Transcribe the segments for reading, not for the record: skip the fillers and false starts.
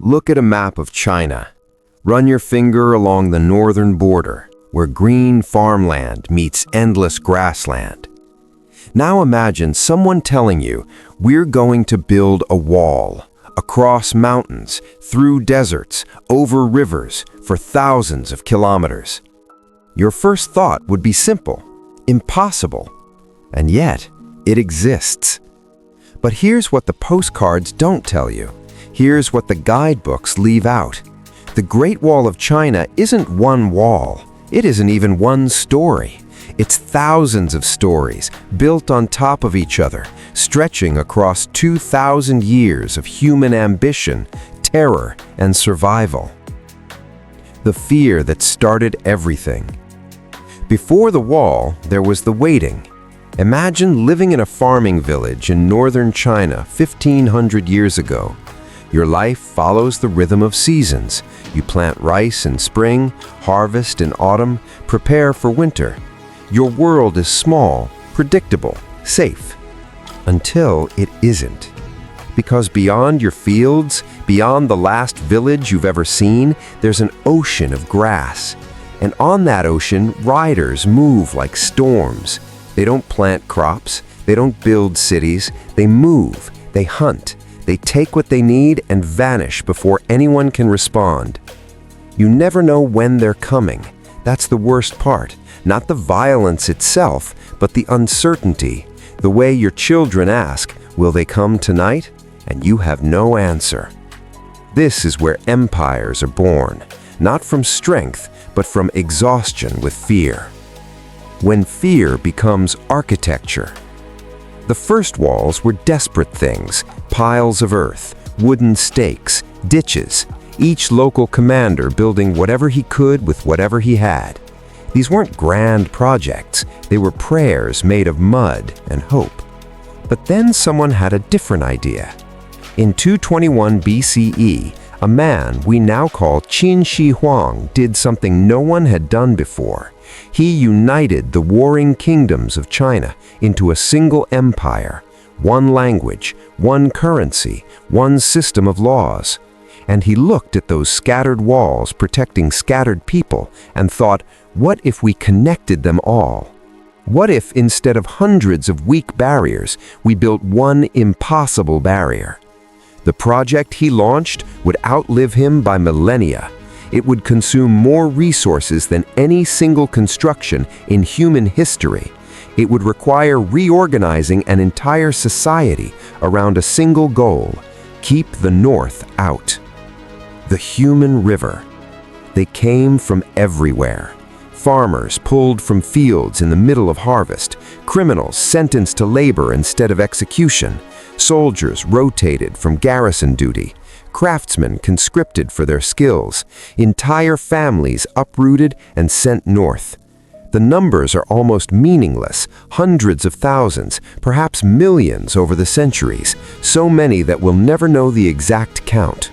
Look at a map of China. Run your finger along the northern border, where green farmland meets endless grassland. Now imagine someone telling you, we're going to build a wall, across mountains, through deserts, over rivers, for thousands of kilometers. Your first thought would be simple, impossible, and yet it exists. But here's what the postcards don't tell you. Here's what the guidebooks leave out. The Great Wall of China isn't one wall. It isn't even one story. It's thousands of stories built on top of each other, stretching across 2,000 years of human ambition, terror, and survival. The fear that started everything. Before the wall, there was the waiting. Imagine living in a farming village in northern China 1,500 years ago. Your life follows the rhythm of seasons. You plant rice in spring, harvest in autumn, prepare for winter. Your world is small, predictable, safe. Until it isn't. Because beyond your fields, beyond the last village you've ever seen, there's an ocean of grass. And on that ocean, riders move like storms. They don't plant crops, they don't build cities, they move, they hunt. They take what they need and vanish before anyone can respond. You never know when they're coming. That's the worst part. Not the violence itself, but the uncertainty. The way your children ask, will they come tonight? And you have no answer. This is where empires are born, not from strength, but from exhaustion with fear. When fear becomes architecture. The first walls were desperate things, piles of earth, wooden stakes, ditches, each local commander building whatever he could with whatever he had. These weren't grand projects, they were prayers made of mud and hope. But then someone had a different idea. In 221 BCE, a man we now call Huang did something no one had done before. He united the warring kingdoms of China into a single empire, one language, one currency, one system of laws. And he looked at those scattered walls protecting scattered people and thought, what if we connected them all? What if instead of hundreds of weak barriers, we built one impossible barrier? The project he launched would outlive him by millennia. It would consume more resources than any single construction in human history. It would require reorganizing an entire society around a single goal: keep the North out. The human river. They came from everywhere. Farmers pulled from fields in the middle of harvest, criminals sentenced to labor instead of execution, soldiers rotated from garrison duty, craftsmen conscripted for their skills, entire families uprooted and sent north. The numbers are almost meaningless, hundreds of thousands, perhaps millions over the centuries, so many that we'll never know the exact count.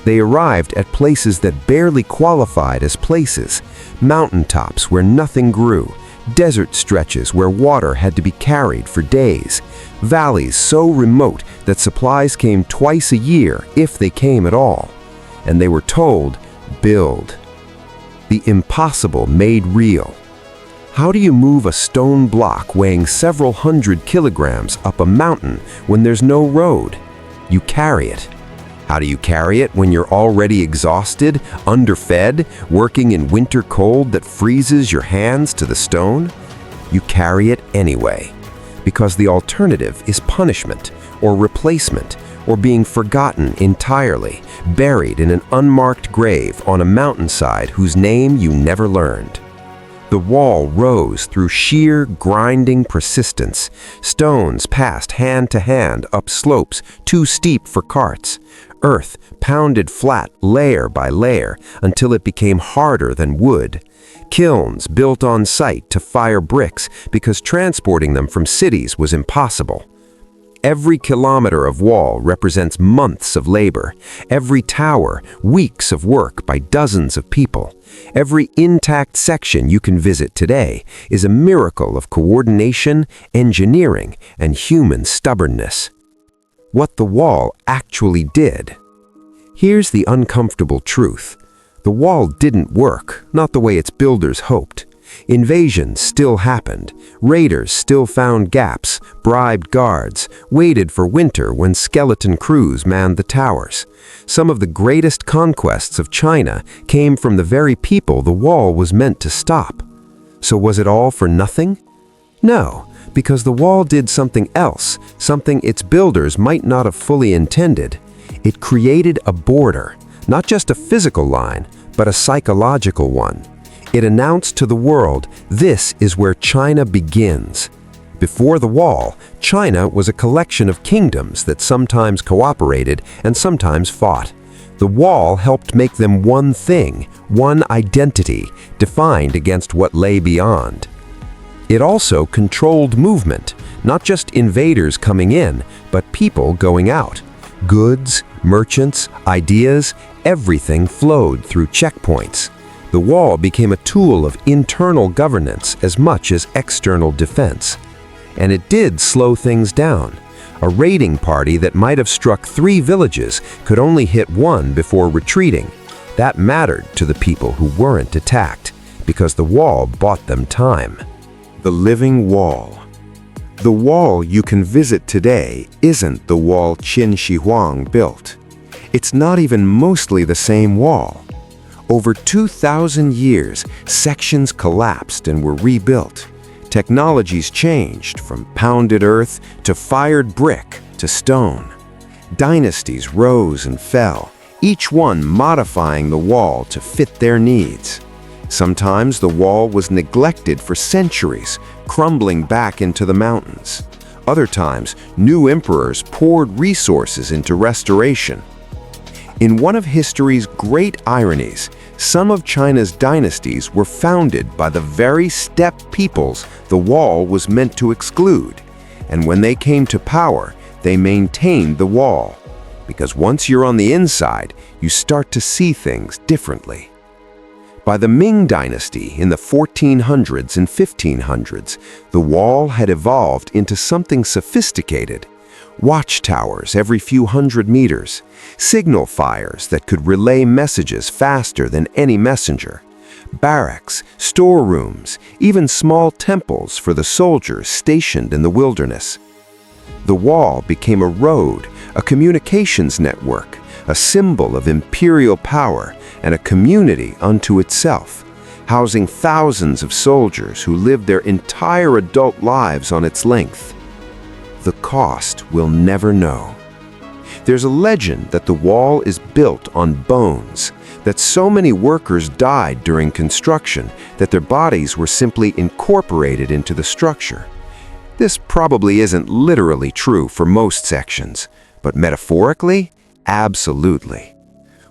They arrived at places that barely qualified as places, mountaintops where nothing grew, desert stretches where water had to be carried for days, valleys so remote that supplies came twice a year, if they came at all. And they were told, build. The impossible made real. How do you move a stone block weighing several hundred kilograms up a mountain when there's no road? You carry it. How do you carry it when you're already exhausted, underfed, working in winter cold that freezes your hands to the stone? You carry it anyway, because the alternative is punishment, or replacement, or being forgotten entirely, buried in an unmarked grave on a mountainside whose name you never learned. The wall rose through sheer, grinding persistence. Stones passed hand to hand up slopes too steep for carts. Earth pounded flat layer by layer until it became harder than wood. Kilns built on site to fire bricks because transporting them from cities was impossible. Every kilometer of wall represents months of labor. Every tower, weeks of work by dozens of people. Every intact section you can visit today is a miracle of coordination, engineering, and human stubbornness. What the wall actually did. Here's the uncomfortable truth. The wall didn't work, not the way its builders hoped. Invasions still happened. Raiders still found gaps, bribed guards, waited for winter when skeleton crews manned the towers. Some of the greatest conquests of China came from the very people the wall was meant to stop. So was it all for nothing? No, because the wall did something else, something its builders might not have fully intended. It created a border, not just a physical line, but a psychological one. It announced to the world, this is where China begins. Before the wall, China was a collection of kingdoms that sometimes cooperated and sometimes fought. The wall helped make them one thing, one identity, defined against what lay beyond. It also controlled movement, not just invaders coming in, but people going out. Goods, merchants, ideas, everything flowed through checkpoints. The wall became a tool of internal governance as much as external defense. And it did slow things down. A raiding party that might have struck 3 villages could only hit 1 before retreating. That mattered to the people who weren't attacked, because the wall bought them time. The living wall. The wall you can visit today isn't the wall Qin Shi Huang built. It's not even mostly the same wall. Over 2,000 years, sections collapsed and were rebuilt. Technologies changed from pounded earth to fired brick to stone. Dynasties rose and fell, each one modifying the wall to fit their needs. Sometimes the wall was neglected for centuries, crumbling back into the mountains. Other times, new emperors poured resources into restoration. In one of history's great ironies, some of China's dynasties were founded by the very steppe peoples the wall was meant to exclude. And when they came to power, they maintained the wall. Because once you're on the inside, you start to see things differently. By the Ming Dynasty in the 1400s and 1500s, the wall had evolved into something sophisticated. Watchtowers every few hundred meters, signal fires that could relay messages faster than any messenger, barracks, storerooms, even small temples for the soldiers stationed in the wilderness. The wall became a road, a communications network, a symbol of imperial power, and a community unto itself, housing thousands of soldiers who lived their entire adult lives on its length. The cost we'll never know. There's a legend that the wall is built on bones, that so many workers died during construction that their bodies were simply incorporated into the structure. This probably isn't literally true for most sections, but metaphorically, absolutely.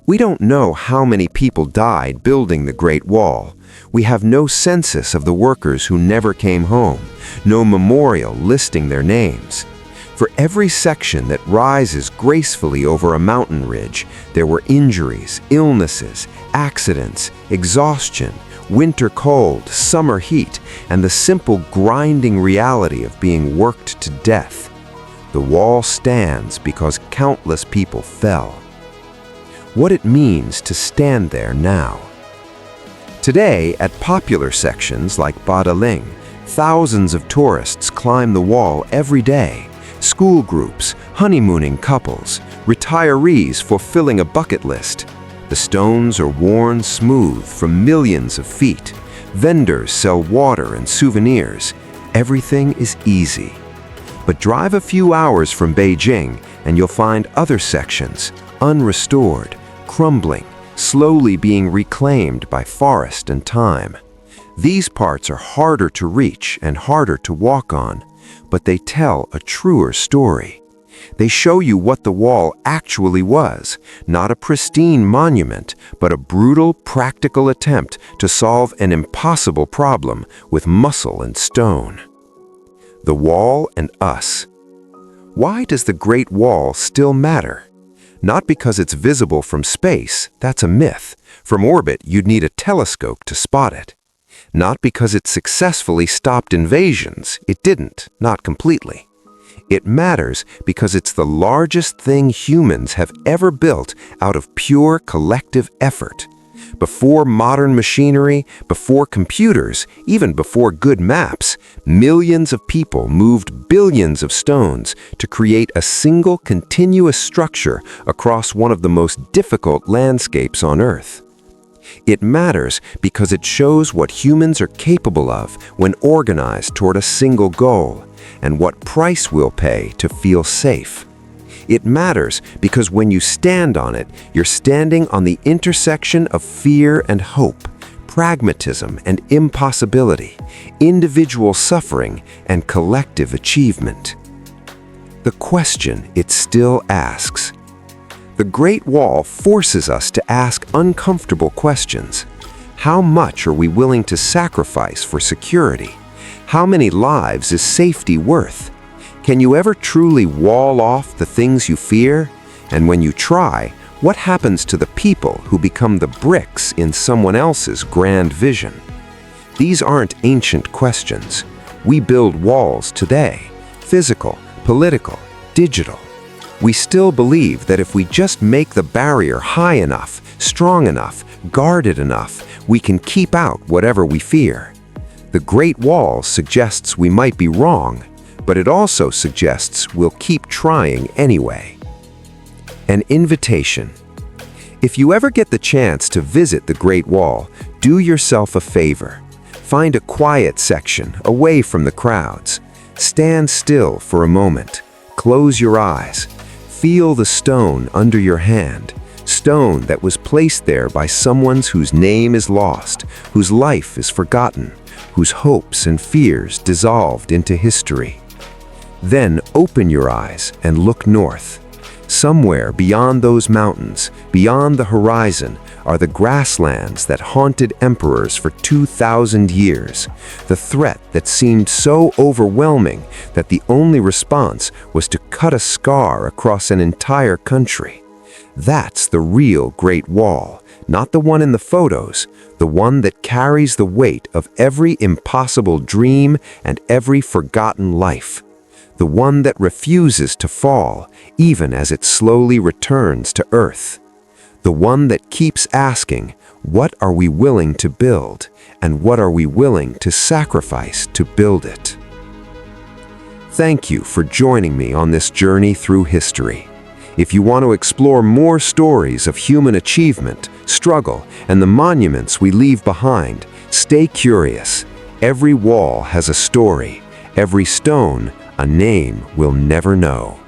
We don't know how many people died building the Great Wall. We have no census of the workers who never came home, no memorial listing their names. For every section that rises gracefully over a mountain ridge, there were injuries, illnesses, accidents, exhaustion, winter cold, summer heat, and the simple grinding reality of being worked to death. The wall stands because countless people fell. What it means to stand there now. Today, at popular sections like Badaling, thousands of tourists climb the wall every day. School groups, honeymooning couples, retirees fulfilling a bucket list. The stones are worn smooth from millions of feet. Vendors sell water and souvenirs. Everything is easy. But drive a few hours from Beijing and you'll find other sections, unrestored, crumbling, slowly being reclaimed by forest and time. These parts are harder to reach and harder to walk on, but they tell a truer story. They show you what the wall actually was, not a pristine monument, but a brutal, practical attempt to solve an impossible problem with muscle and stone. The wall and us. Why does the Great Wall still matter? Not because it's visible from space, that's a myth. From orbit, you'd need a telescope to spot it. Not because it successfully stopped invasions, it didn't, not completely. It matters because it's the largest thing humans have ever built out of pure collective effort. Before modern machinery, before computers, even before good maps, millions of people moved billions of stones to create a single continuous structure across one of the most difficult landscapes on Earth. It matters because it shows what humans are capable of when organized toward a single goal, and what price we'll pay to feel safe. It matters because when you stand on it, you're standing on the intersection of fear and hope, pragmatism and impossibility, individual suffering and collective achievement. The question it still asks. The Great Wall forces us to ask uncomfortable questions. How much are we willing to sacrifice for security? How many lives is safety worth? Can you ever truly wall off the things you fear? And when you try, what happens to the people who become the bricks in someone else's grand vision? These aren't ancient questions. We build walls today, physical, political, digital. We still believe that if we just make the barrier high enough, strong enough, guarded enough, we can keep out whatever we fear. The Great Wall suggests we might be wrong, but it also suggests we'll keep trying anyway. An invitation. If you ever get the chance to visit the Great Wall, do yourself a favor. Find a quiet section away from the crowds. Stand still for a moment. Close your eyes. Feel the stone under your hand. Stone that was placed there by someone whose name is lost, whose life is forgotten, whose hopes and fears dissolved into history. Then open your eyes and look north. Somewhere beyond those mountains, beyond the horizon, are the grasslands that haunted emperors for 2,000 years. The threat that seemed so overwhelming that the only response was to cut a scar across an entire country. That's the real Great Wall, not the one in the photos, the one that carries the weight of every impossible dream and every forgotten life. The one that refuses to fall, even as it slowly returns to Earth. The one that keeps asking, what are we willing to build, and what are we willing to sacrifice to build it? Thank you for joining me on this journey through history. If you want to explore more stories of human achievement, struggle, and the monuments we leave behind, stay curious. Every wall has a story, every stone a name we'll never know.